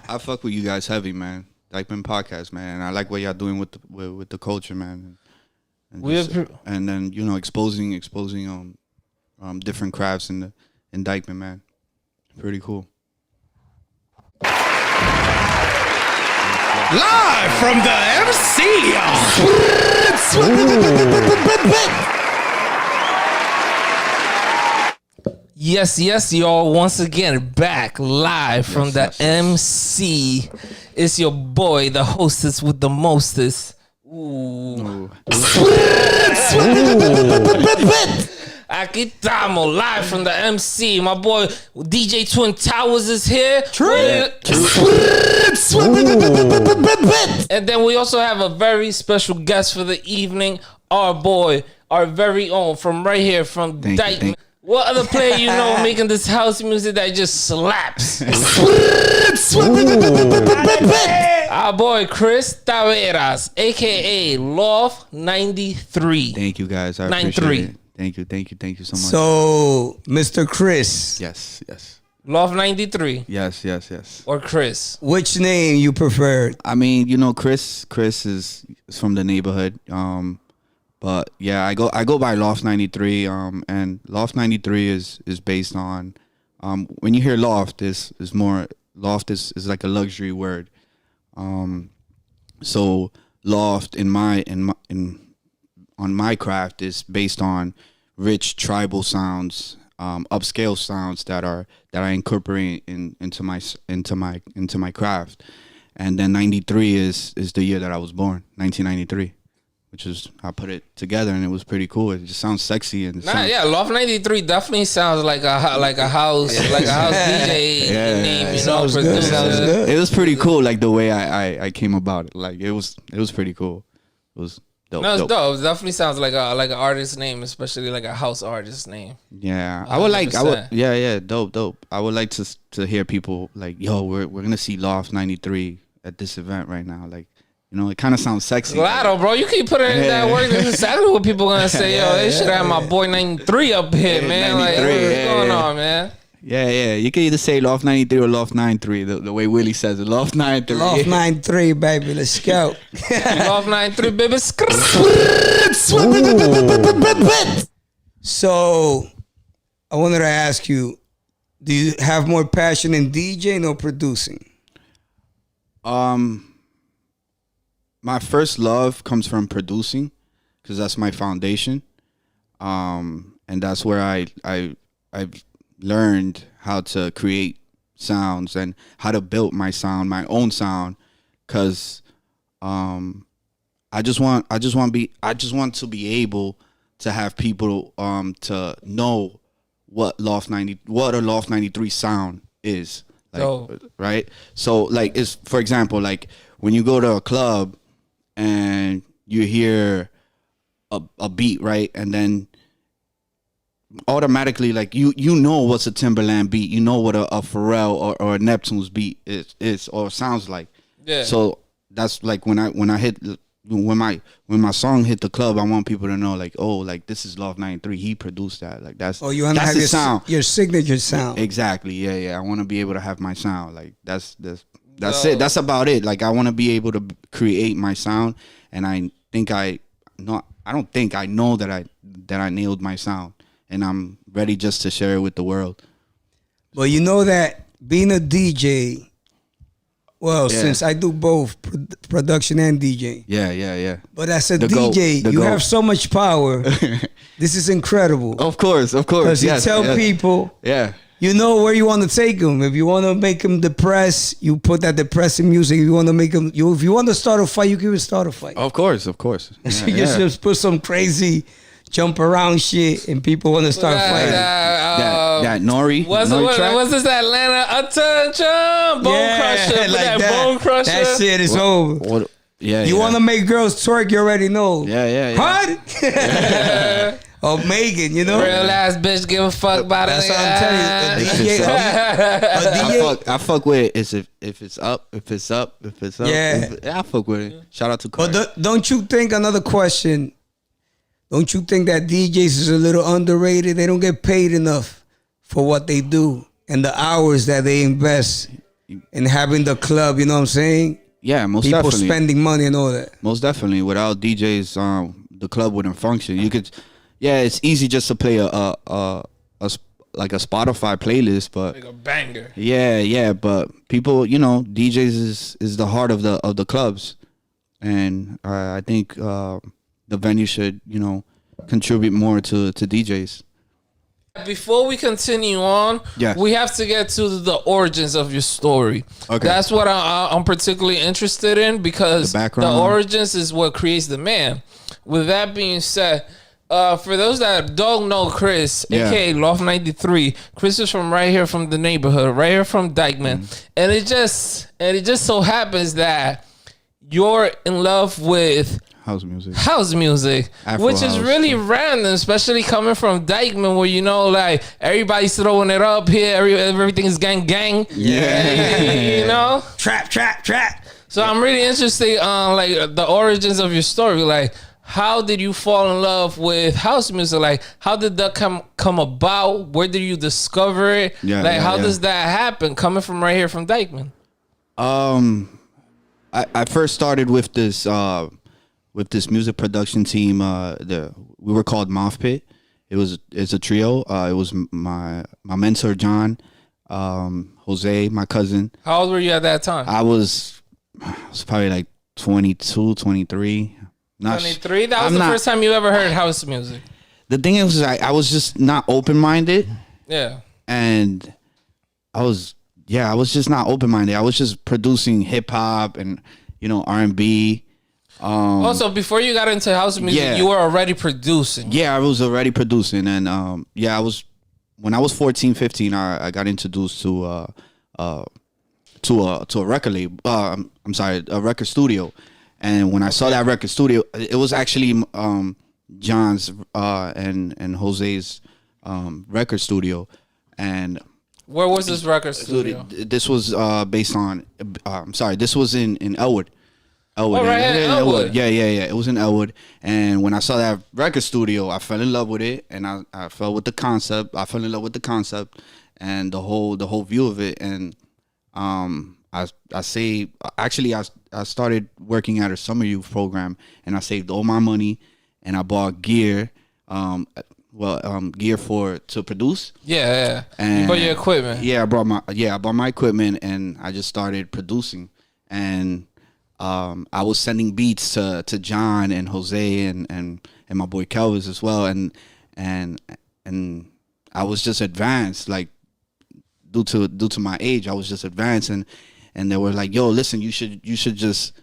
I fuck with you guys heavy, man. Dyckman podcast, man. And I like what y'all doing with the culture, man. And then exposing different crafts in Dyckman, man. Pretty cool. Live from the MC. Yes, y'all. Once again, back live from the MC. It's your boy, the hostess with the mostest. Ooh. Aquí estamos, live from the MC. My boy DJ Twin Towers is here. And then we also have a very special guest for the evening. Our boy, our very own, from right here from Dyckman. What other player you know making this house music that just slaps? Our boy Chris Taveras, aka LOFT 93. Thank you guys. I appreciate it. Thank you so much. So, Mr. Chris. Yes. LOFT 93. Yes. Or Chris. Which name you prefer? I mean, Chris is from the neighborhood. But yeah, I go by LOFT 93. And LOFT 93 is based on when you hear loft is more loft is like a luxury word. So loft on my craft is based on rich tribal sounds, upscale sounds that I incorporate into my craft. And then 93 is the year that I was born, 1993. Which is, I put it together and it was pretty cool. It just sounds sexy and LOFT 93 definitely sounds like a house DJ name. Sounds good. It was pretty cool, like the way I came about it. Like it was pretty cool. It was dope. No, it's dope. It definitely sounds like an artist name, especially like a house artist name. Yeah, 100%. Dope. I would like to hear people like, yo, we're gonna see LOFT 93 at this event right now, like. It kind of sounds sexy. Lotto, bro, you keep putting in that work. That's exactly what people gonna say. Yo, they should have my boy 93 up here, man. Like, what's going on, man? Yeah. You can either say LOFT 93 or LOFT 93, the way Willie says it. LOFT 93. LOFT 93, baby. Let's go. LOFT 93, baby. So, I wanted to ask you, do you have more passion in DJing or producing? My first love comes from producing, because that's my foundation, and that's where I've learned how to create sounds and how to build my own sound, because I just want to be able to have people to know what a LOFT 93 sound is, like, right? So like, it's, for example, like when you go to a club and you hear a beat, right? And then automatically, like, you know what's a Timberland beat. You know what a Pharrell or a Neptune's beat is or sounds like. Yeah. So that's like when my song hit the club, I want people to know, like, oh, like, this is LOFT 93. He produced that. Like, that's you want to have your sound, your signature sound. Exactly. Yeah. I want to be able to have my sound. Like, that's it. That's about it. Like, I want to be able to create my sound, and I know that I nailed my sound, and I'm ready just to share it with the world. Well, you know that being a DJ, since I do both production and DJ. Yeah. But as a DJ, you have so much power. This is incredible. Of course. Because you tell people. Yeah. You know where you want to take them. If you want to make them depressed, you put that depressing music. If you want to make them, if you want to start a fight, you can start a fight. Of course. You just put some crazy jump around shit, and people want to start fighting. That Nori. What's this Atlanta attention? Bone Crusher. Like that. Bone Crusher. That shit is over. You want to make girls twerk? You already know. Yeah. What? Or Megan, you know? Real ass bitch give a fuck about it. That's what I'm telling you. I fuck with it if it's up. Yeah. I fuck with it. Shout out to Cardi. But don't you think, another question, don't you think that DJs is a little underrated? They don't get paid enough for what they do and the hours that they invest and having the club. You know what I'm saying? Yeah, most People definitely. spending money and all that. Most definitely. Without DJs, the club wouldn't function. You could, yeah, it's easy just to play like a Spotify playlist, but Like a banger. yeah, but people, DJs is the heart of the clubs, and I think the venue should, contribute more to DJs. Before we continue on, Yeah. we have to get to the origins of your story. Okay. That's what I'm particularly interested in, because The background. origins is what creates the man. With that being said, for those that don't know Chris, Yeah. aka Loft 93, Chris is from right here from the neighborhood, right here from Dyckman, and it just so happens that you're in love with House music. house music, Afro which is house. really random, especially coming from Dyckman, where like everybody's throwing it up here, everything's gang, Yeah. Trap. So I'm really interested on like the origins of your story. Like, how did you fall in love with house music? Like, how did that come about? Where did you discover it? Yeah, like, yeah, how yeah. does that happen? Coming from right here from Dyckman. I first started with this music production team. We were called Moth Pit. It's a trio. It was my mentor John, Jose, my cousin. How old were you at that time? I was probably like 22, 23. 23. That was the first time you ever heard house music. The thing is, I was just not open minded, Yeah. and I was just not open minded. I was just producing hip hop and R&B. Also, before you got into house music, Yeah. you were already producing. Yeah, I was already producing, and when I was 14, 15, I got introduced to a record label. I'm sorry, a record studio. And when I saw that record studio, it was actually John's and Jose's record studio. And Where was this record studio? this was based on. This was in Elwood. Elwood. Oh, right, in Elwood. Yeah. It was in Elwood. And when I saw that record studio, I fell in love with it, and I fell with the concept. I fell in love with the concept and the whole view of it. And I started working at a summer youth program, and I saved all my money, and I bought gear. Gear to produce. Yeah. And You bought your equipment. Yeah, I bought my equipment, and I just started producing. And I was sending beats to John and Jose and my boy Kelvis as well, and I was just advanced, like due to my age, I was just advanced, and they were like, "Yo, listen, you should just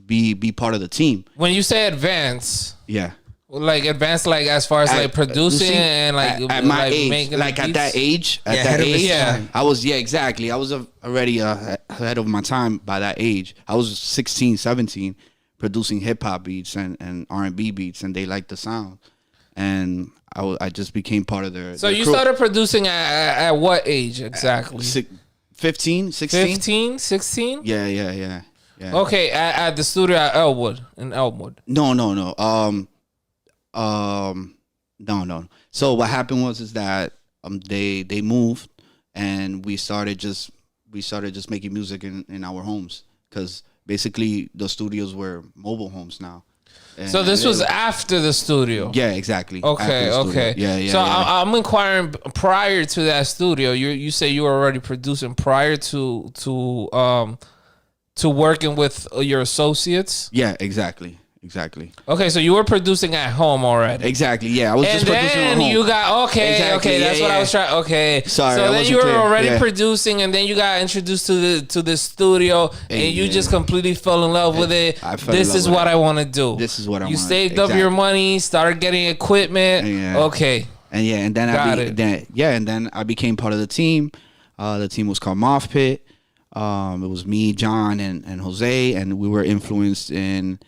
be part of the team." When you say advance, Yeah. like advanced, like as far as like producing and like at my like age, making like the at that beats? age, Yeah. I was exactly. I was already ahead of my time by that age. I was 16, 17, producing hip hop beats and R&B beats, and they liked the sound, and I just became part of their. So their you crew. started producing at what age exactly? 15, 16? 15, 16? Yeah. Okay, at the studio at Elwood, in Elwood. No. No. So what happened was that they moved, and we started just making music in our homes, because basically the studios were mobile homes now. And So this was after the studio. Yeah, exactly. Okay, After the studio. okay. Yeah. So I'm inquiring prior to that studio. You say you were already producing prior to working with your associates. Yeah, exactly. Okay, so you were producing at home already. Exactly. Yeah, I was And just producing at then home. you got Exactly, okay. That's yeah, what I yeah. was trying. Okay, Sorry, so I then wasn't you were clear. already Yeah. producing, and then you got introduced to the studio, and you Yeah. just completely fell in love with it. I fell in This love is with what it. I want to do. This is what I You want. saved up your money, started getting equipment. Yeah. Okay, And then Got it. then I became part of the team. The team was called Moth Pit. It was me, John, and Jose, and we were influenced in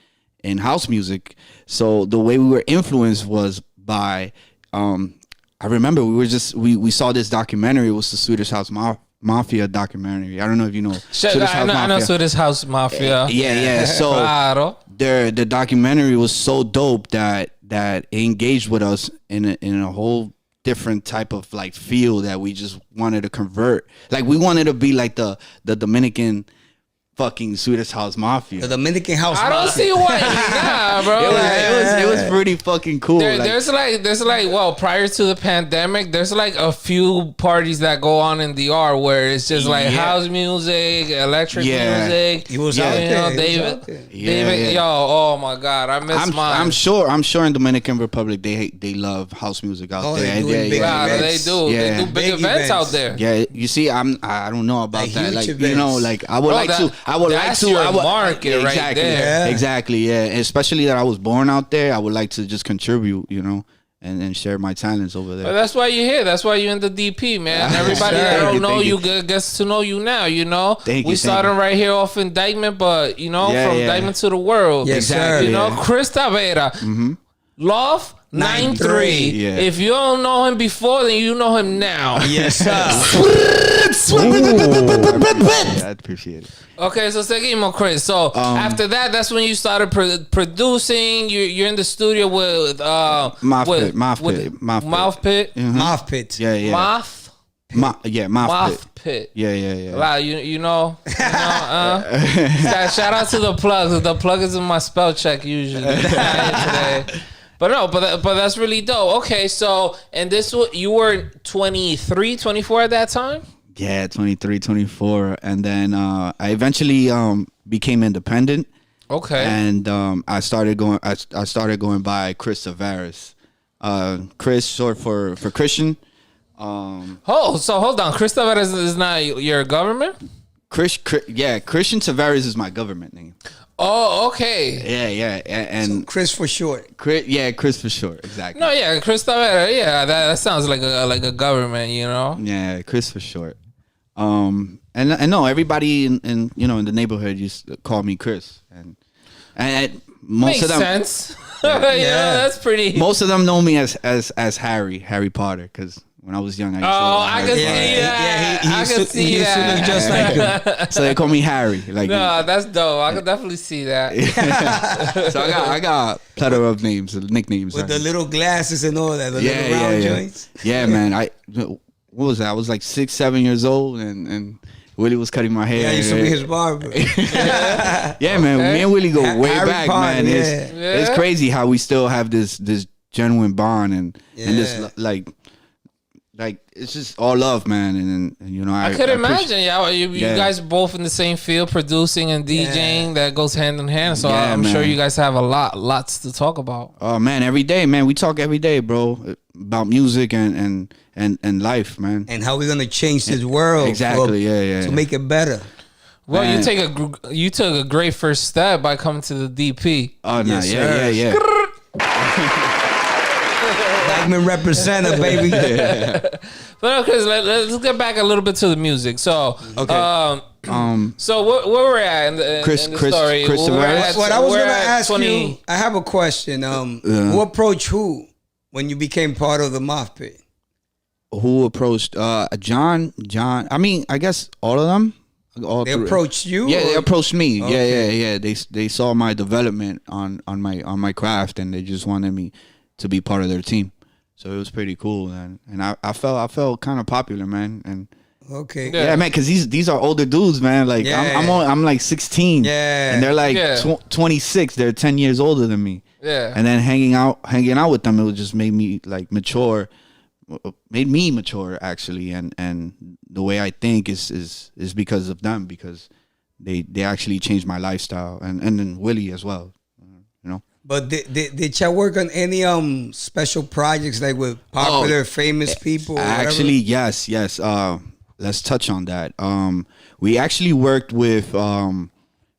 house music. So the way we were influenced was by I remember we saw this documentary. It was the Swedish House Mafia documentary. I don't know if you know Swedish House I know Mafia. Swedish House Mafia. Yeah. So Claro. the documentary was so dope that it engaged with us in a whole different type of like feel that we just wanted to convert. Like we wanted to be like the Dominican fucking Swedish House Mafia. The Dominican House I don't Mafia. see why. Nah, bro. It was pretty fucking cool. There's well, prior to the pandemic, there's like a few parties that go on in DR where it's just like house music, electric music. He was out there. David, yo, oh my God, I miss mine. I'm sure in Dominican Republic they love house music out there. They do. They do big events out there. Yeah, you see, I don't know about that. Like events. you know, like I would like to. That's your market right there. Exactly, yeah. Especially that I was born out there. I would like to just contribute, you know, and share my talents over there. But that's why you're here. That's why you're in the DP, man. Everybody that don't know you gets to know you now, you know. We started right here off in Dyckman, but, you know, from Dyckman to the world. Yes, sir. You know, Chris Tavera. Loft 93. Yeah. If you don't know him before, then you know him now. Yes, sir. I appreciate it. Okay, so seguimos, Chris. So after that, that's when you started producing. You're in the studio with Mouth Pit. Mouth Pit. Mouth Pit. Yeah. Mouth Pit. Yeah. Wow, you know. Shout out to the plugs. The plug is in my spell check usually. Today. But no, but that's really dope. Okay, so and you were 23, 24 at that time? Yeah, 23, 24. And then I eventually became independent. Okay. And I started going by Chris Tavares. Chris short for Christian. So hold on. Chris Tavares is not your government? Christian Tavares is my government name. Oh, okay. Yeah. And so Chris for short. Chris for short. Exactly. No, yeah, Chris Tavera. Yeah, that sounds like a government, you know. Yeah, Chris for short. And no, everybody in you know in the neighborhood used to call me Chris, and most makes of them sense. Yeah, that's pretty. Most of them know me as Harry Potter because. When I was young, I can see that. I can see that. Just like him. So they call me Harry. Like, no, that's dope. I can definitely see that. So I got a plethora of nicknames with the little glasses and all that. The little round joints. Yeah, man. What was that? I was like 6, 7 years old, and Willie was cutting my hair. Yeah, I used to be his barber. Yeah, man. Me and Willie go way Harry back, Potter, man. It's crazy how we still have this genuine bond and this like it's just all love, man, and you know I could imagine, you guys both in the same field, producing and DJing. That goes hand in hand. So I'm sure you guys have lots to talk about. Oh man, every day, man, we talk every day, bro, about music and life, man, and how we're gonna change this world exactly, to make it better. Well, man. you took a great first step by coming to the DP. Oh no, yeah. Dyckman representative, baby. But okay, let's get back a little bit to the music. So, so where we're at in the story? What I was going to ask you, I have a question. Who approached who when you became part of the Mouth Pit? Who approached John? I mean, I guess all of them. They approached you? Yeah, they approached me. Okay. Yeah. They saw my development on my craft, and they just wanted me to be part of their team. So it was pretty cool, and I felt kind of popular, man. And okay, yeah, man, because these are older dudes, man. Like I'm like 16, and they're like 26. They're 10 years older than me. Yeah, and then hanging out with them, it just made me like mature. Made me mature actually, and the way I think is because of them, because they actually changed my lifestyle, and then Willie as well, you know. But did y'all work on any special projects like with popular famous people? Actually, yes. Let's touch on that. We actually worked with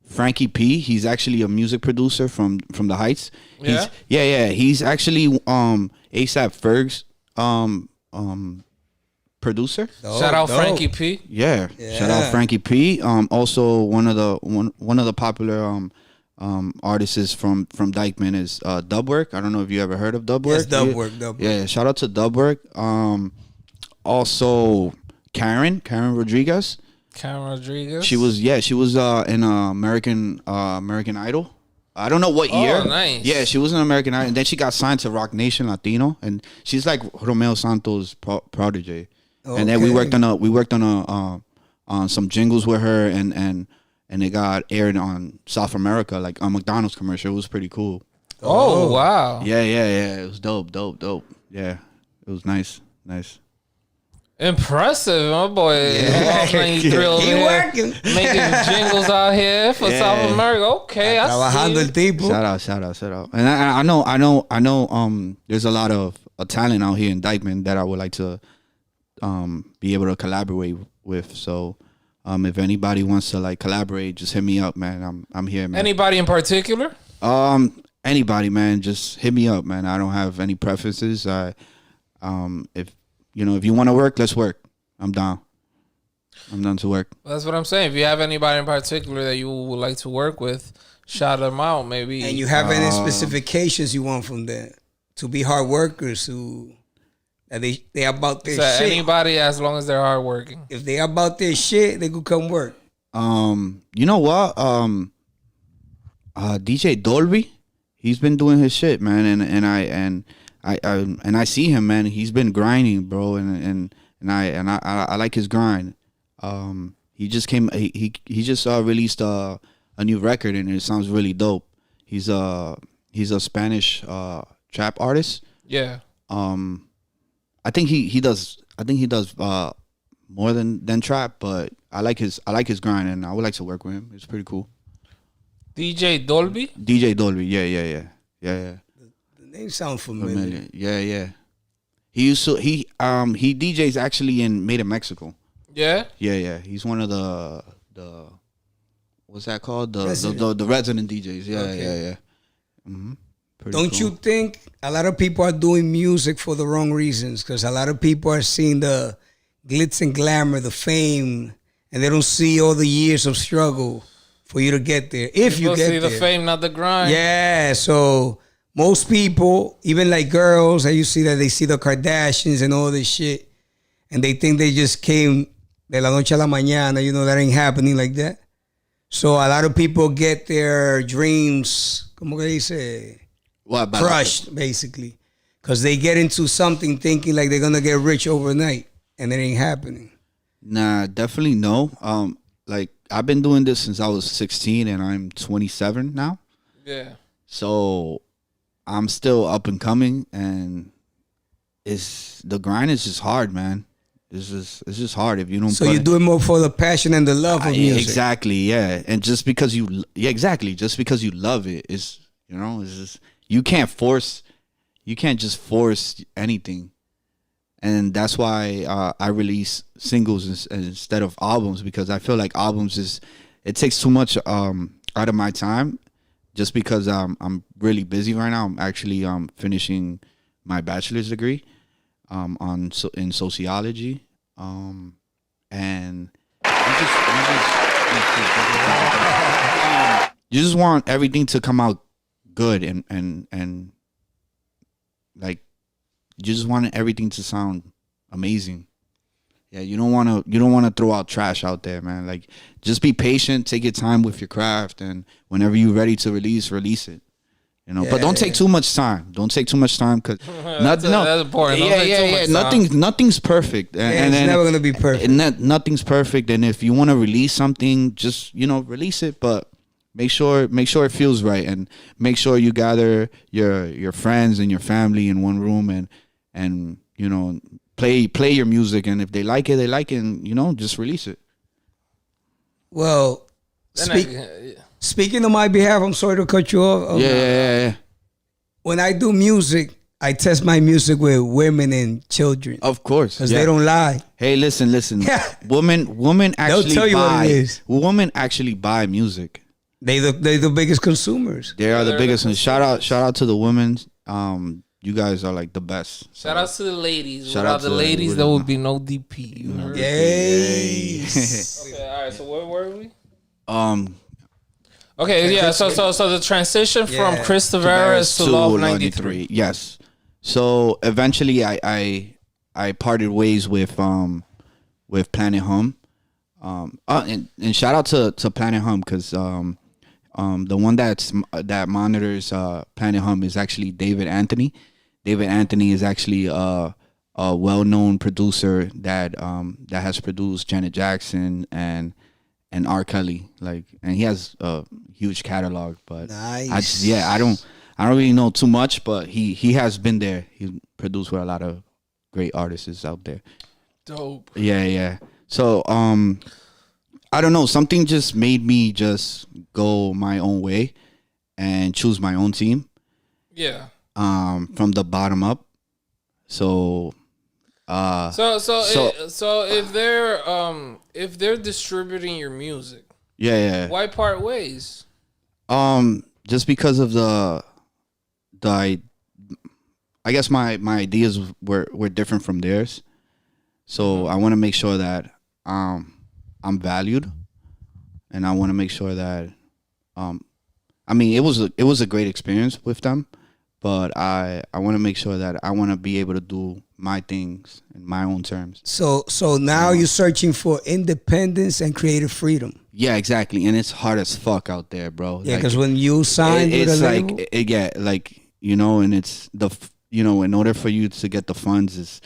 Frankie P. He's actually a music producer from the Heights. He's actually ASAP Ferg's producer. Shout out Frankie P. Yeah. Shout out Frankie P. Also one of the popular artists from Dyckman is Dubwork. I don't know if you ever heard of Dubwork. Yes, Dubwork. Yeah, shout out to Dubwork. Also Karen Rodriguez. Karen Rodriguez. She was in American Idol. I don't know what year. Nice. Yeah, she was an American Idol, and then she got signed to Rock Nation Latino, and she's like Romeo Santos' protege. And then we worked on some jingles with her, and it got aired on South America, like on McDonald's commercial. It was pretty cool. Oh wow. Yeah. It was dope. Yeah, it was nice. Impressive, my boy. Loft 93 over He here working. making jingles out here for South America. Okay, I Trabajando el see. tipo. Shout out. And I know. There's a lot of talent out here in Dyckman that I would like to be able to collaborate with. So, if anybody wants to like collaborate, just hit me up, man. I'm here, man. Anybody in particular? Anybody, man. Just hit me up, man. I don't have any preferences. If you want to work, let's work. I'm down. I'm done to work. That's what I'm saying. If you have anybody in particular that you would like to work with, shout them out, maybe. And you have any specifications you want from them to be hard workers who that they about their so shit. anybody, as long as they're hardworking. If they about their shit, they could come work. You know what? DJ Dolby, he's been doing his shit, man, and I see him, man. He's been grinding, bro, and I like his grind. He just released a new record, and it sounds really dope. He's a Spanish trap artist. Yeah. I think he does more than trap, but I like his grind, and I would like to work with him. It's pretty cool. DJ Dolby? DJ Dolby, yeah. The name sound familiar. Yeah. He DJs actually in Made in Mexico. Yeah? Yeah. He's one of the what's that called? The resident DJs. Yeah, Okay. yeah. Mm-hmm. Don't you think a lot of people are doing music for the wrong reasons? Because a lot of people are seeing the glitz and glamour, the fame, and they don't see all the years of struggle for you to get there. If People you get see there. the fame, not the grind. Yeah, so most people, even like girls, and you see that they see the Kardashians and all this shit, and they think they just came de la noche a la mañana. You know, that ain't happening like that. So a lot of people get their dreams, como que dice, crushed, basically. Because they get into something thinking like they're going to get rich overnight, and it ain't happening. Nah, definitely no. Like, I've been doing this since I was 16, and I'm 27 now. Yeah. So I'm still up and coming, and the grind is just hard, man. It's just hard if you don't. So you do it more for the passion and the love of music. Exactly, yeah. And just because you love it, it's just you can't just force anything. And that's why I release singles instead of albums, because I feel like albums it takes too much out of my time. Just because I'm really busy right now. I'm actually finishing my bachelor's degree in sociology, and you just want everything to come out good, and like you just want everything to sound amazing. Yeah, you don't want to throw out trash out there, man. Like, just be patient, take your time with your craft, and whenever you're ready to release it. But don't take too much time. Don't take too much time, because that's important. Nothing's perfect, and it's never gonna be perfect. And nothing's perfect. And if you want to release something, just release it, but make sure it feels right, and make sure you gather your friends and your family in one room, and play your music, and if they like it, and just release it. Well, speaking on my behalf, I'm sorry to cut you off. Yeah. When I do music, I test my music with women and children. Of course, because they don't lie. Hey, listen. Women actually They'll tell you what it is. Women actually buy music. They're the biggest consumers. They are the biggest. And shout out to the women. You guys are like the best. Shout out to the ladies. Shout Without out the to ladies, there would be no DP. You heard? Yes. Okay, all right. So where were we? Okay, yeah. So the transition from Chris Tavares to LOFT 93. Yes. So eventually, I parted ways with Planet Hum. And shout out to Planet Hum, because The one that monitors Planet Hum is actually David Anthony. David Anthony is actually a well-known producer that has produced Janet Jackson and R. Kelly, and he has a huge catalog. But Nice. I don't really know too much, but he has been there. He produced with a lot of great artists out there. Dope. Yeah. So I don't know. Something just made me just go my own way and choose my own team. Yeah. From the bottom up. So if they're distributing your music, yeah. why part ways? Just because of I guess my ideas were different from theirs. So I want to make sure that I'm valued, and I want to make sure that I mean it was a great experience with them, but I want to make sure that I want to be able to do my things in my own terms. So now you're searching for independence and creative freedom. Yeah, exactly, and it's hard as fuck out there, bro. Yeah, because when you sign with a it's label, and it's in order for you to get the funds is,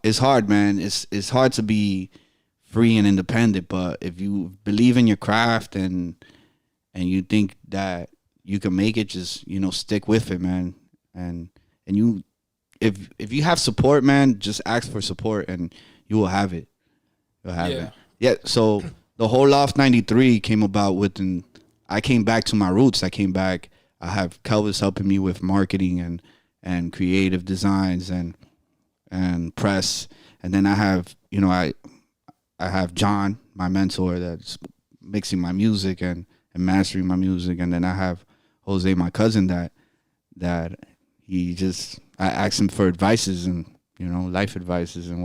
it's hard, man. It's hard to be free and independent, but if you believe in your craft and you think that you can make it, just stick with it, man. And you, if you have support, man, just ask for support and you will have it. You'll have it. Yeah. So the whole Loft 93 came about I came back to my roots. I have Kelvis helping me with marketing and creative designs and press, and then I have I have John, my mentor, that's mixing my music and mastering my music, and then I have Jose, my cousin, that I asked him for advices and life advices and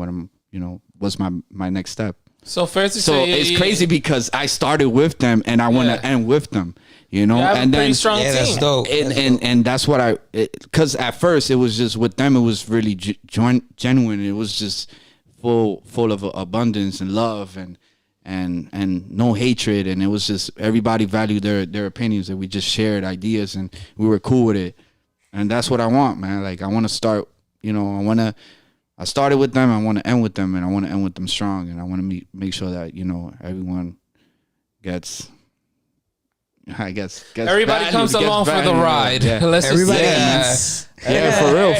what's my next step. So fair to So say, it's crazy because I started with them and I want to end with them, You have and a pretty then strong team. that's dope. and that's what because at first it was just with them, it was really genuine. It was just full of abundance and love and no hatred, and it was just everybody valued their opinions, and we just shared ideas and we were cool with it. And that's what I want, man. Like I want to start, I started with them, I want to end with them, and I want to end with them strong, and I want to make sure that everyone gets. Everybody valued, comes gets along for the valued. ride. Yeah. Let's just Everybody say eats. Yeah, for real.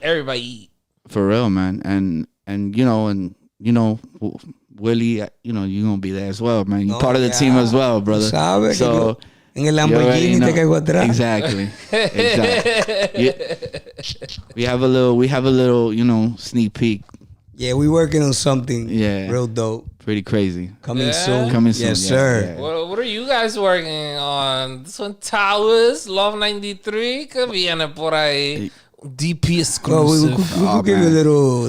Everybody eat. For real, man. And Willie, you're gonna be there as well, man. You're part of the team as well, brother. Sabe So que en el you already Lamborghini know. te caigo atrás. Exactly. Yeah. We have a little, sneak peek. Yeah, we working on something. Yeah. Real dope. Pretty crazy. Coming Yeah. soon. Coming soon. Yes, yeah, sir. yeah. What are you guys working on? This one, Towers, Love 93, que viene por ahí. DP Well, we exclusive. could give you a little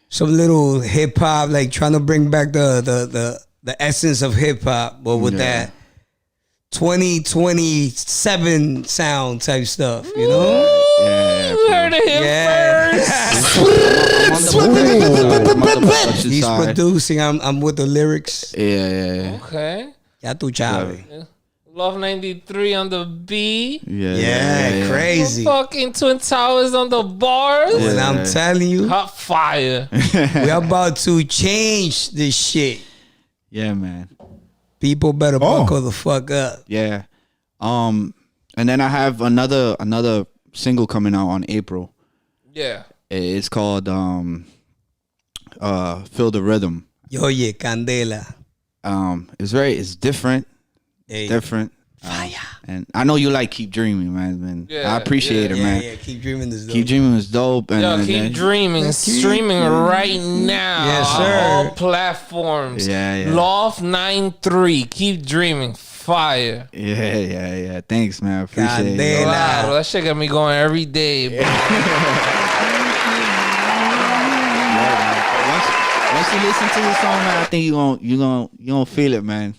some little hip hop, trying to bring back the essence of hip hop, but with that 2027 sound type stuff, You heard it here first. I'm on the production He's side. producing. I'm with the lyrics. Yeah. Okay. Ya tu chave. Love 93 on the B. Yeah, crazy. Fucking Twin Towers on the bars. And I'm telling you, Hot fire. we're about to change this shit. Yeah, man. People better buckle the fuck up. Yeah. And then I have another single coming out on April. Yeah. It's called Feel the Rhythm. Oye, Candela. It's different. Hey. Different. Fire. And I know you like Keep Dreaming, man. Yeah, I appreciate it, man. Yeah, keep dreaming this dope. Keep Dreaming is dope. And, Yo, keep dreaming. Let's keep Streaming right now. Yes, on sir. all platforms. Yeah. Loft 93. Keep dreaming. Fire. Yeah. Thanks, man. I appreciate it. Candela. Wow, that shit got me going every day, bro. Once you listen to the song, man, I think you gonna feel it, man.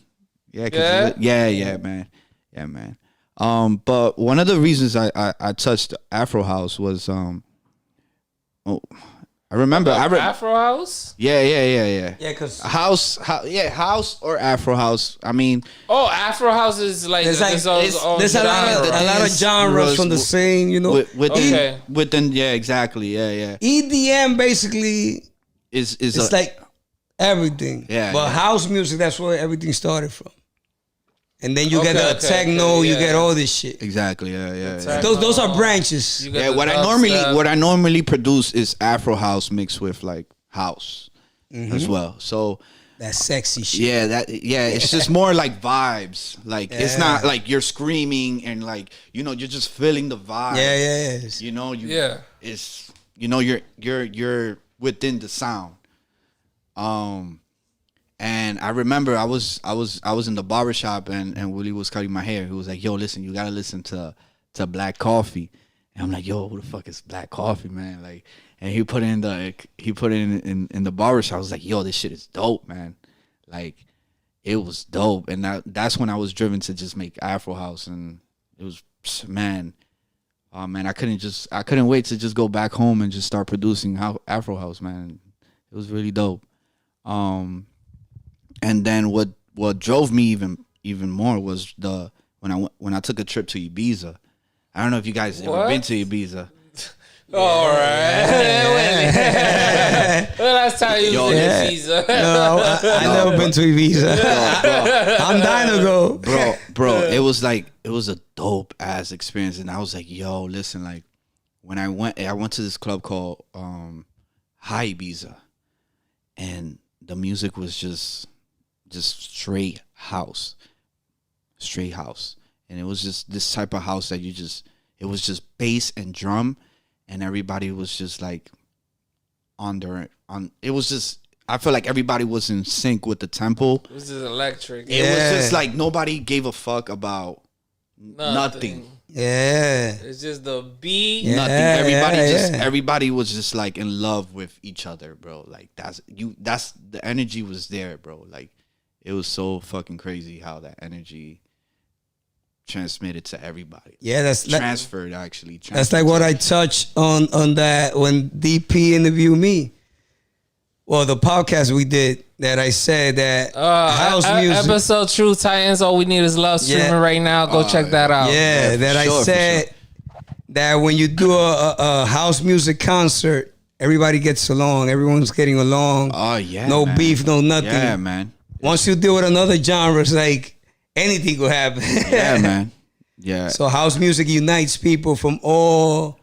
Yeah, man. Yeah, man. But one of the reasons I touched Afro House was I remember. Afro house. Yeah. Yeah, cause House or Afro house. I mean, Afro house is like there's there's a lot of genres from the same, you know. within exactly. Yeah. EDM basically Is it's like everything. Yeah, but yeah. house music, that's where everything started from. And then you get the techno, you get all this shit. Exactly. Yeah. Those are branches. Yeah, what I normally produce is Afro house mixed with like house as well. So that sexy shit. Yeah, it's just more like vibes. Like it's not like you're screaming and like you're just feeling the vibe. Yeah. It's you're within the sound. And I remember I was in the barbershop and Willie was cutting my hair. He was like, "Yo, listen, you gotta listen to Black Coffee." And I'm like, "Yo, who the fuck is Black Coffee, man?" Like, and he put it in the barbershop. I was like, "Yo, this shit is dope, man." Like, it was dope. And that's when I was driven to just make Afro House, and it was man. Oh man, I couldn't wait to just go back home and just start producing Afro House, man. It was really dope. And then what drove me even more was when I took a trip to Ibiza. I don't know if you guys ever been to Ibiza. All right. Well, last time you was in Ibiza. No, I never been to Ibiza. I'm dying to go. Bro, it was a dope ass experience, and I was like, yo, listen, like when I went to this club called High Ibiza, and the music was just straight house, and it was just this type of house that it was just bass and drum, and everybody was just like it was just, I feel like everybody was in sync with the tempo. It was just electric. It was just like nobody gave a fuck about nothing. Yeah, it's just the beat. Nothing. Everybody was just like in love with each other, bro. Like that's the energy was there, bro. Like it was so fucking crazy how that energy transmitted to everybody. Yeah, that's transferred. That's like what I touched on that when DP interviewed me. Well, the podcast we did that I said that house music episode True Titans. All we need is love streaming right now. Go check that out. Yeah, that I said that when you do a house music concert, everybody gets along. Everyone's getting along. Oh yeah, no beef, no nothing. Yeah, man. Once you deal with another genre, it's like anything could happen. Yeah, man. Yeah. So house music unites people from all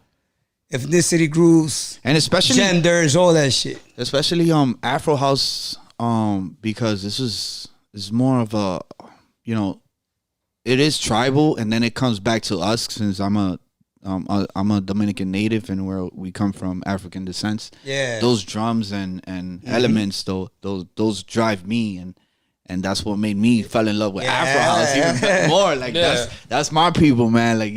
ethnicity groups, and especially genders, all that shit. Especially Afro house, because this is more of a, it is tribal, and then it comes back to us since I'm a Dominican native, and where we come from African descent. Yeah, those drums and elements, those drive me, and that's what made me fall in love with Afro house even more. Like that's my people, man. Like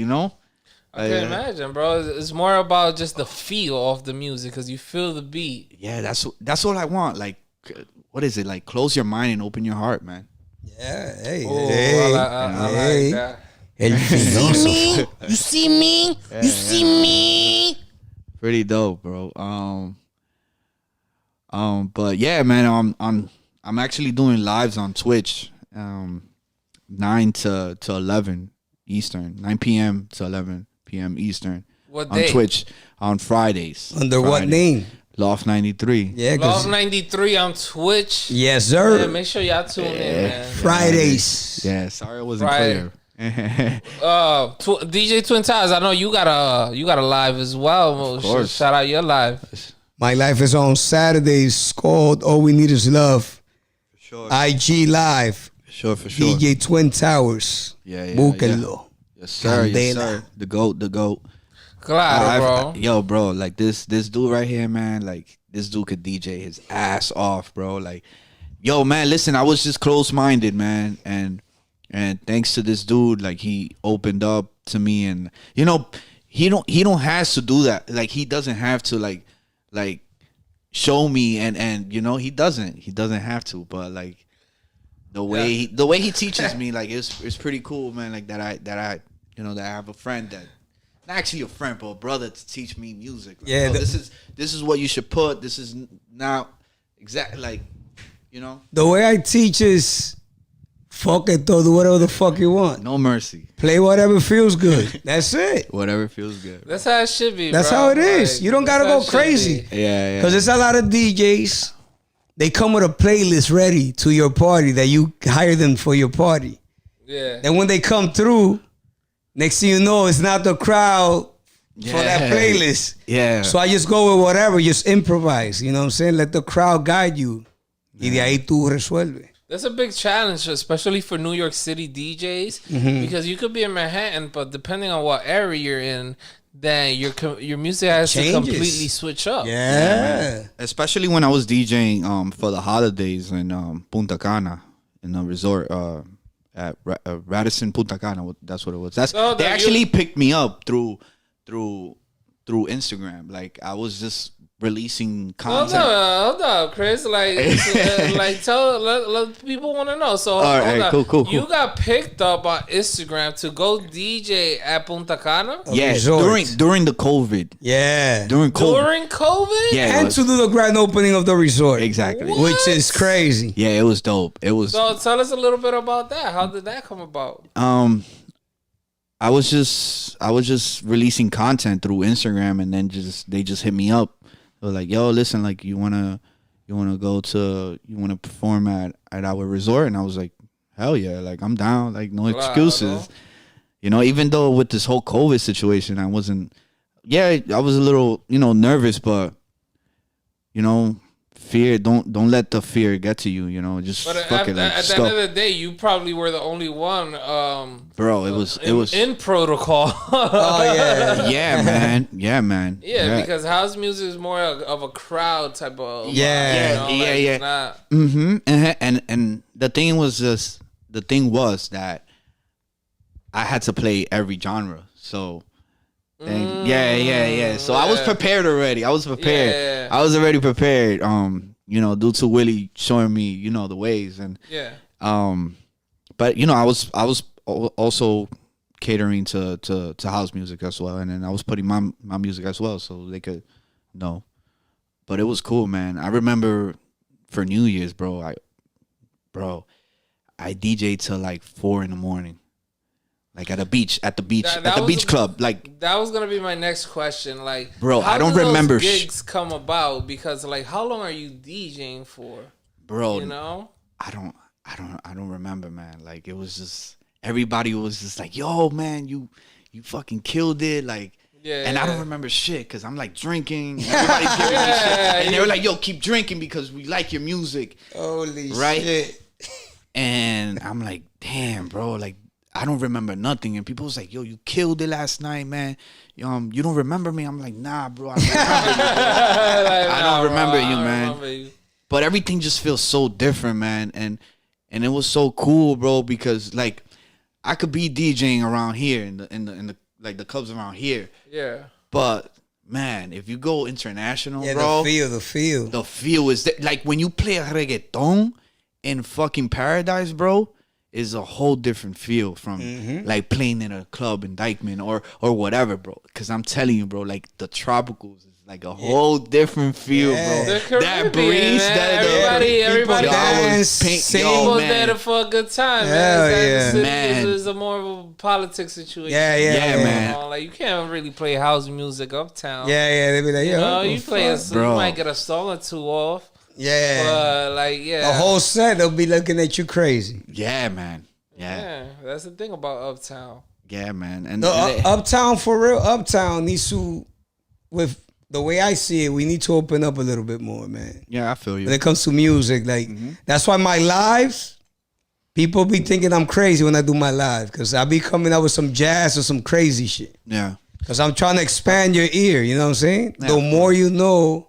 I can imagine, bro. It's more about just the feel of the music because you feel the beat. Yeah, that's what I want. Like, what is it? Like, close your mind and open your heart, man. Yeah, hey, I like that. You see me? You see me? Pretty dope, bro. But yeah, man. I'm actually doing lives on Twitch, 9 to 11 Eastern, 9 p.m. to 11 p.m. Eastern. What on day? Twitch on Fridays. Under what name? LOFT 93. Yeah, LOFT 93 on Twitch. Yes, sir. Yeah, make sure y'all tune in, man. Fridays. Yeah, sorry I wasn't clear. DJ Twin Towers, I know you got a live as well. Of course. Shout out your live. My life is on Saturdays, called All We Need Is Love. For sure. IG Live. For sure. DJ Twin Towers. Yeah. Búsquenlo. Yes, sir. Yes, sir. The GOAT. Claro, bro. Yo, bro, like this dude right here, man, like this dude could DJ his ass off, bro. Like, yo, man, listen, I was just close-minded, man, and thanks to this dude, like he opened up to me, and he don't has to do that. Like he doesn't have to like show me, and he doesn't have to, but like the way he teaches me, like it's pretty cool, man. Like that I have a friend not actually a friend, but a brother to teach me music. Like, Yeah, this is what you should put. This is not exactly like, you know. The way I teach is, fuck it, though. Do whatever the fuck you want. No mercy. Play whatever feels good. That's it. Whatever feels good. That's how it should be. That's bro. how it is. Like, You don't gotta that's how go it should crazy. be. Yeah. Because there's a lot of DJs. They come with a playlist ready to your party that you hire them for your party. Yeah. And when they come through, next thing you know, it's not the crowd for that playlist. Yeah. So I just go with whatever, just improvise. You know what I'm saying? Let the crowd guide you. Y de ahí tú resuelves. That's a big challenge, especially for New York City DJs, because you could be in Manhattan, but depending on what area you're in, then your music has to completely switch up. Yeah. Especially when I was DJing for the holidays in Punta Cana in a resort at Radisson Punta Cana. That's what it was. They actually picked me up through Instagram. Like I was just releasing content. Hold up, Chris. Like, let people want to know. So, all right, cool. You got picked up on Instagram to go DJ at Punta Cana? Yeah, resort. during the COVID. Yeah. During COVID. During COVID? Yeah, And to do the grand opening of the resort. exactly. What? Which is crazy. Yeah, it was dope. It was. So, tell us a little bit about that. How did that come about? I was just releasing content through Instagram, and then they just hit me up. They were like, "Yo, listen, like you wanna perform at our resort?" And I was like, "Hell yeah, like I'm down. Like no excuses." You know, even though with this whole COVID situation, I wasn't. Yeah, I was a little, nervous, but fear. Don't let the fear get to you. Just But fuck it. Like, at the end of the day, you probably were the only one. Bro, it was in protocol. Oh, yeah. yeah, man. Yeah, because house music is more of a crowd type of. Yeah. vibe, Yeah. It's not, And the thing was that I had to play every genre. So yeah. So I was prepared already. I was prepared. Yeah. I was already prepared. Due to Willie showing me, the ways and yeah. but I was also catering to house music as well, and then I was putting my music as well, so they could know. But it was cool, man. I remember for New Year's, bro. I DJ'd till like 4 a.m. Like at the beach club. Like That was gonna be my next question. Like, bro, how I don't do those remember gigs come about, because like, how long are you DJing for? bro. I don't remember, man. Like it was just everybody was just like, "Yo, man, you fucking killed it!" Like, and I don't remember shit because I'm like drinking. And everybody's giving me shit, and they were like, "Yo, keep drinking because we like your music." Holy Right? shit. And I'm like, "Damn, bro, like I don't remember nothing." And people was like, "Yo, you killed it last night, man. You don't remember me?" I'm like, "Nah, bro, I don't remember you, man." But everything just feels so different, man. And it was so cool, bro, because like I could be DJing around here in the like the clubs around here. Yeah. But man, if you go international, Yeah, bro, the feel. the feel is like when you play a reggaeton in fucking Paradise, bro, is a whole different feel from like playing in a club in Dyckman or whatever, bro. Because I'm telling you, bro, like the tropicals is like a whole different feel, Yeah. bro. That breeze, everybody dance, people there for a good time, man. Hell The city man. is a more of a politics situation. Yeah, man. Like you can't really play house music uptown. Yeah, they be like, yo, No, you play you Bro. might get a song or two off. yeah. But like, A whole set, they'll be looking at you crazy. Yeah, man. Yeah, yeah, that's the thing about uptown. yeah, man. And No, Uptown, for real, Uptown needs to, with the way I see it, we need to open up a little bit more, man. yeah, I feel you. When it comes to music, like that's why my lives, people be thinking I'm crazy when I do my live, because I be coming out with some jazz or some crazy shit. Yeah, Because I'm trying to expand your ear, you know what I'm saying? Yeah. The more you know,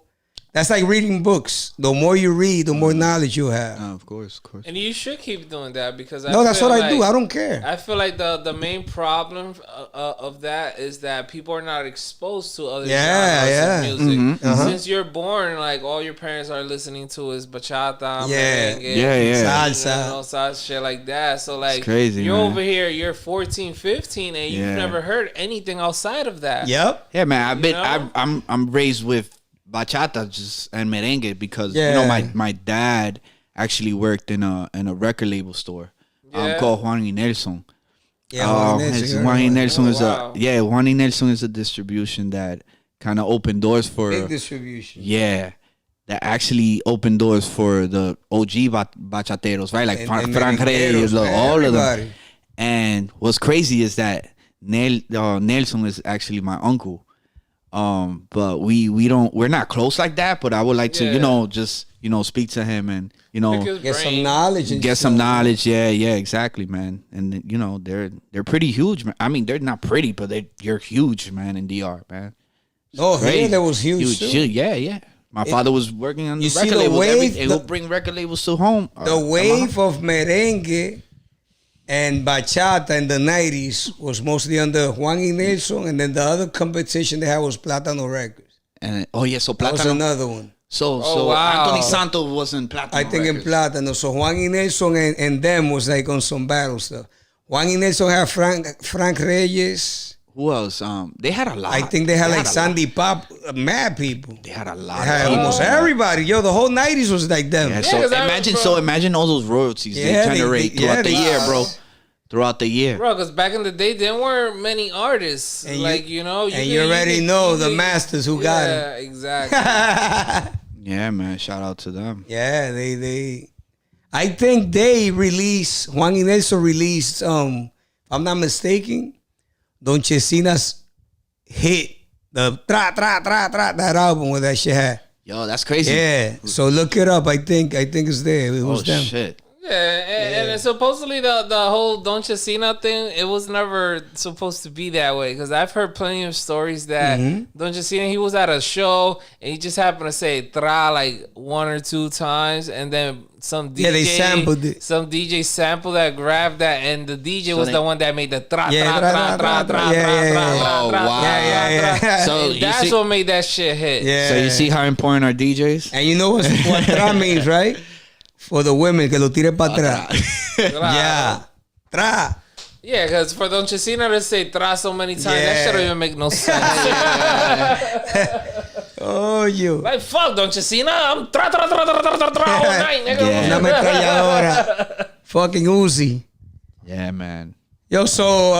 That's like reading books. The more you read, the more knowledge you have. Of course. And you should keep doing that because No, that's what I do. I don't care. I feel like the main problem of that is that people are not exposed to other genres of music. Since you're born, like all your parents are listening to is bachata, merengue, salsa, shit like that. So like, it's crazy, you're over here, you're 14, 15, and you've never heard anything outside of that. Yep. Yeah, man. I'm raised with bachata just and merengue because you know my dad actually worked in a record label store called Juan y Nelson. Juan y Nelson is Juan y Nelson is a distribution that kind of opened doors for big distribution. Yeah, that actually opened doors for the OG bachateros, right? Like Frank Reyes, all of them. And what's crazy is that Nelson is actually my uncle. But we're not close like that, but I would like to, just, speak to him and, get some knowledge. Yeah, exactly, man. And, they're pretty huge, man. I mean, they're not pretty, but they're huge, man, in DR, man. Here that was huge too. Yeah. My father was working on the record labels. He would bring record labels to home. The wave of merengue and bachata in the 90s was mostly under Juan y Nelson, and then the other competition they had was Plátano Records. And so Plátano was another one. So Anthony Santos was in Plátano. I think Records. in Plátano. So Juan y Nelson and them was like on some battle stuff. Juan y Nelson had Frank Reyes. Who else? They had a lot. I think they had like Sandy Pop, mad people. They had a lot. They had almost everybody. Yo, the whole 90s was like them. Yeah, imagine all those royalties they generate throughout the year, bro. Throughout the year, bro. Because back in the day, there weren't many artists. And you already know the masters who got it. Yeah, exactly. Yeah, man. Shout out to them. Yeah, they. I think they released Juan y Nelson released. If I'm not mistaken, Don Chesina's hit the that album where that shit had. Yo, that's crazy. Yeah, so look it up. I think it's there. It was them. Shit. Yeah, and supposedly the whole Don Chesina thing, it was never supposed to be that way. Because I've heard plenty of stories that Don Chesina, he was at a show and he just happened to say tra like one or two times, and then some DJ, they sampled it. Some DJ sampled that, grabbed that, and the DJ was the one that made the tra tra tra tra tra tra. So that's what made that shit hit. Yeah. So you see how important our DJs? And you know what tra means, right? For the women, que lo tire para atrás. Yeah. Tra. Yeah, because for Don Chesina to say tra so many times, that shit don't even make no sense. Oh, you. Like, fuck, Don Chesina. I'm tra tra tra tra tra tra tra all night, nigga. Una ametralladora. Fucking Uzi. Yeah, man. Yo, so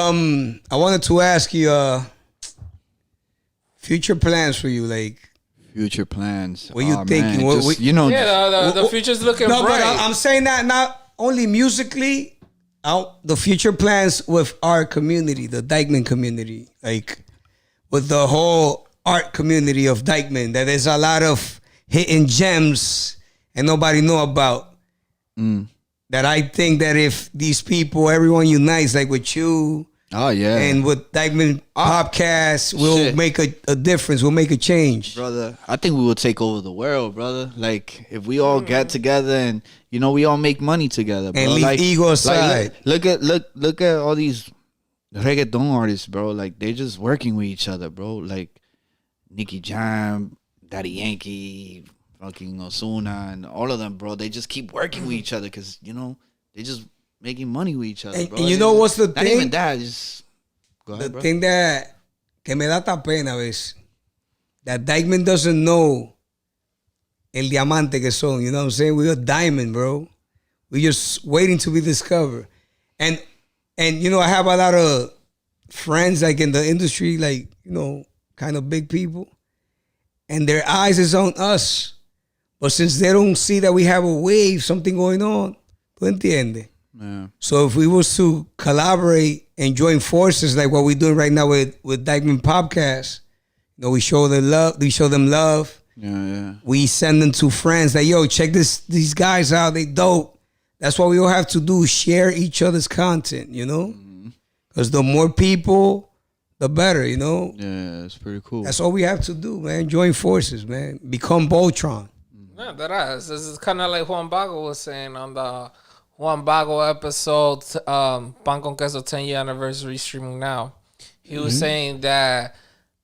I wanted to ask you future plans for you, like. Future plans. What you thinking? The future's looking bright. But I'm saying that not only musically, the future plans with our community, the Dyckman community, like with the whole art community of Dyckman, that there's a lot of hidden gems and nobody know about. That I think that if these people, everyone unites, like with you. Oh, yeah. And with Dyckman podcast, we'll make a difference. We'll make a change. Brother, I think we will take over the world, brother. Like, if we all get together and, we all make money together, bro. And leave ego aside. Look at all these reggaeton artists, bro. Like, they're just working with each other, bro. Like, Nicky Jam, Daddy Yankee, fucking Ozuna, and all of them, bro. They just keep working with each other because, they just making money with each other, bro. And you know what's the thing? Not even that. Just go ahead, bro. The thing that que me da ta pena ves that Dyckman doesn't know el diamante que son. You know what I'm saying? We're a diamond, bro. We're just waiting to be discovered. And I have a lot of friends like in the industry, like kind of big people, and their eyes is on us. But since they don't see that we have a wave, something going on, ¿tú entiendes? Yeah. So if we was to collaborate and join forces like what we're doing right now with Dyckman Podcast, we show them love. We show them love. Yeah. We send them to friends like, yo, check these guys out. They dope. That's what we all have to do. Share each other's content, because the more people, the better, you know? Yeah, it's pretty cool. That's all we have to do, man. Join forces, man. Become Voltron. Yeah, that is. This is kind of like Juan Bago was saying on the Juan Bago episode, Pan Con Queso 10-year anniversary streaming now. He was saying that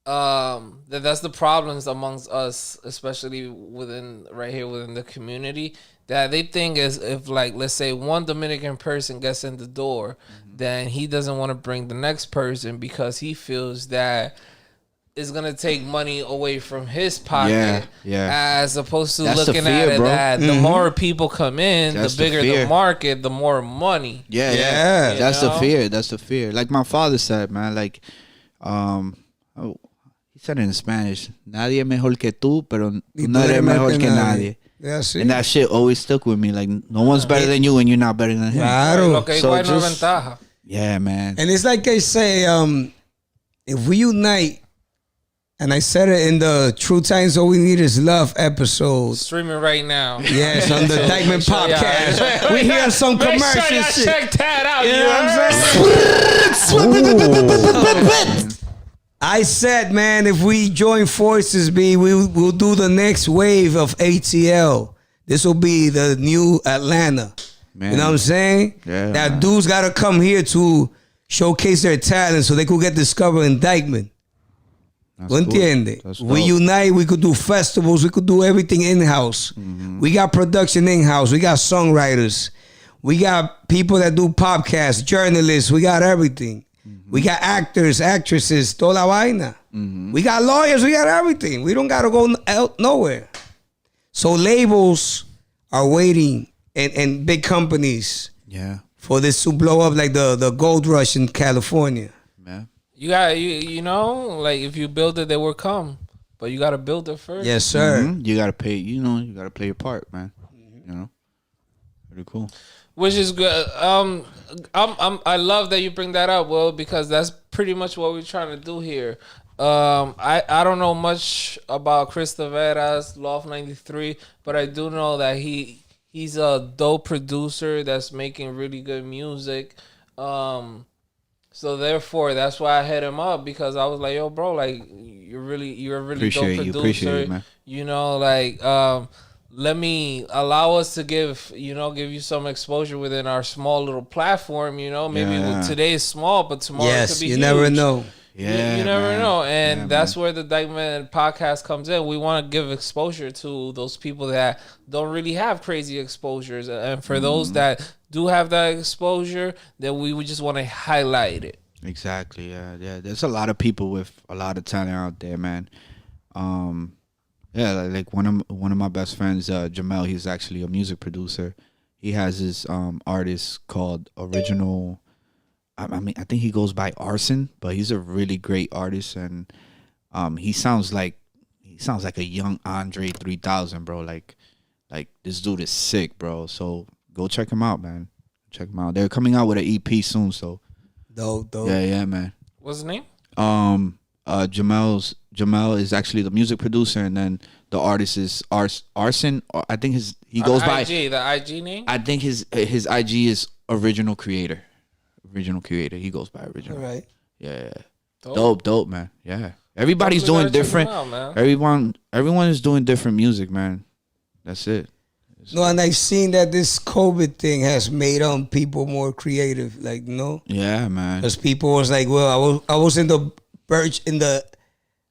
that's the problems amongst us, especially within the community, that they think is if, like, let's say one Dominican person gets in the door, then he doesn't want to bring the next person because he feels that it's gonna take money away from his pocket, as opposed to That's looking the fear, at it bro. that the more people come in, That's the bigger the the fear. market, the more money. Yeah. That's You the know? fear. That's the fear. Like my father said, man. Like, he said it in Spanish. Nadie es mejor que tú, pero tú no eres mejor que nadie. That's it. And that shit always stuck with me. Like, no one's better than you, and you're not better than him. Claro. Lo que So igual no es just- ventaja. Yeah, man. And it's like I say, if we unite, and I said it in the True Times All We Need Is Love episode. Streaming right now. Yes, on the Dyckman make sure y'all- podcast. We hear some Make commercial sure y'all shit. check that out. You You know what I'm saying? I said, man, if we join forces, we'll do the next wave of ATL. This will be the new Atlanta. Man. You know what I'm saying? Yeah, that man. dudes got to come here to showcase their talent so they could get discovered in Dyckman. That's ¿Tú cool. entiendes? That's We dope. unite, we could do festivals, we could do everything in-house. We got production in-house, we got songwriters, we got people that do podcasts, journalists, we got everything. We got actors, actresses, toda la vaina. We got lawyers, we got everything. We don't got to go out nowhere. So labels are waiting and big companies Yeah, for this to blow up like the gold rush in California. man. You got you know, like if you build it, they will come. But you gotta build it first. Yes, sir. You gotta pay. You know, you gotta play your part, man. You know, pretty cool. Which is good. I love that you bring that up, Will, because that's pretty much what we're trying to do here. I don't know much about Chris Taveras, Loft 93, but I do know that he's a dope producer that's making really good music. So therefore, that's why I hit him up, because I was like, "Yo, bro, like you're a really Appreciate dope you, producer. appreciate it, man. You know, like let me allow us to give you some exposure within our small little platform. You know, maybe Yeah. today is small, but tomorrow it could Yes, be you huge. never know. Yeah, you never man. know, and Yeah, that's man. where the Dyckman podcast comes in. We want to give exposure to those people that don't really have crazy exposures, and for those that do have that exposure, then we would just want to highlight it. Exactly. Yeah. There's a lot of people with a lot of talent out there, man. Yeah, like one of my best friends, Jamel. He's actually a music producer. He has his artist called Original. I mean, I think he goes by Arson, but he's a really great artist, and he sounds like a young Andre 3000, bro. Like this dude is sick, bro. So go check him out, man. Check him out. They're coming out with an EP soon, so Dope. yeah, man. What's his name? Jamel is actually the music producer, and then the artist is Arson. I think he goes by. IG, the IG name. I think his IG is Original Creator. Original Creator. He goes by Original. All right. Yeah. Dope. Dope, man. Yeah. Everybody's Definitely doing gotta check him different. out, man. Everyone is doing different music, man. That's it. No, and I've seen that this COVID thing has made people more creative. Like, you know, Yeah, man. because people was like, well, I was in the verge,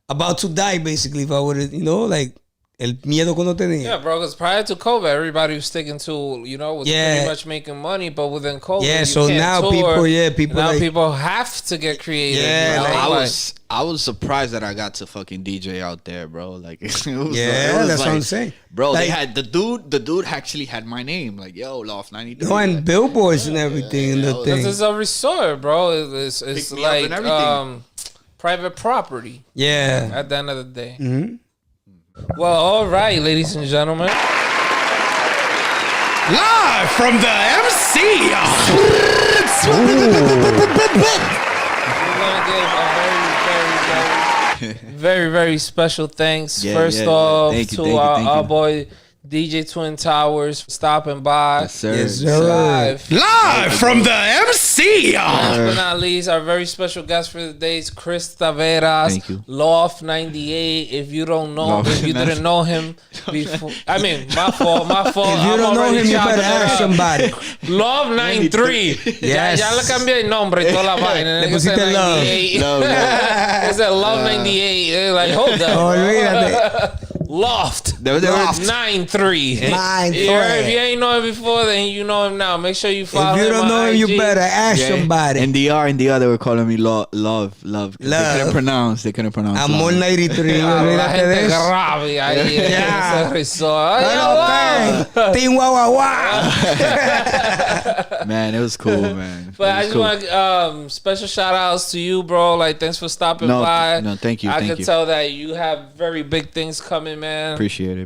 about to die basically if I would have, like el miedo que no tenía. Yeah, bro, because prior to COVID, everybody was sticking to, was pretty much making money, but within COVID, Yeah, you so can't now tour. people Now like- people have to get creative. Yeah, you know? like- I was surprised that I got to fucking DJ out there, bro. Like it was, Yeah, it was that's like, what I'm saying. Bro, Like- they had the dude actually had my name. Like, yo, Loft 93. No, and billboards and everything in the yeah. thing. Because it's a resort, bro. It's Pick me up like and everything. private property Yeah. at the end of the day. Mm-hmm. Well, all right, ladies and gentlemen. Live from the MC. We're gonna give a very, very, very special thanks. Yeah, First yeah. off, Thank you, to thank you, our thank you. boy DJ Twin Towers stopping by. Yes, sir. Yes, sir. Live from the MC. Last but not least, our very special guest for the day is Chris Taveras. Thank you. LOFT 98. If you don't know, LOFT if you didn't know him before, I mean, my fault. If you don't know him, you better ask somebody. LOFT 93. Yes. Ya le cambié el nombre y toda la vaina. Le pusiste love. It said LOFT 98. Like, hold up. Olvídate. LOFT. There was LOFT 93. 93. If you ain't know him before, then you know him now. Make sure you follow him. If you don't know him, you better ask somebody. In DR, they were calling me love. They couldn't pronounce. Amor love. 93. La Olvídate de gente eso. grave ahí en Yeah. ese resort. Ay, Bueno, wow. Team Wawawa. Man, it was cool, man. But It I was just cool. want special shout outs to you, bro. Like, thanks for stopping No, by. no, thank you, I thank can you. tell that you have very big things coming, man. Appreciate it.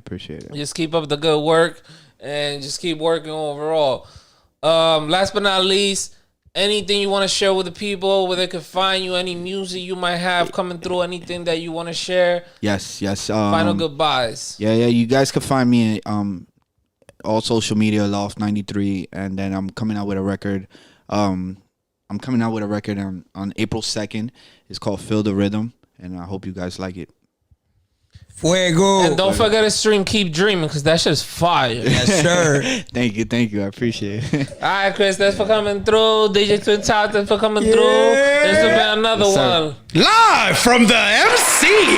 Just keep up the good work and just keep working overall. Last but not least, anything you want to share with the people, where they can find you, any music you might have coming through, anything that you want to share. Yes. Final goodbyes. Yeah. You guys can find me all social media, LOFT 93, and then I'm coming out with a record. I'm coming out with a record on April 2nd. It's called Feel the Rhythm, and I hope you guys like it. Fuego. And don't forget to stream Keep Dreaming, because that shit's fire. Yes, sir. Thank you. I appreciate it. All right, Chris, thanks for coming through. DJ Twin Towers, thanks for coming through. This will be another Yes, sir. one. Live from the MC.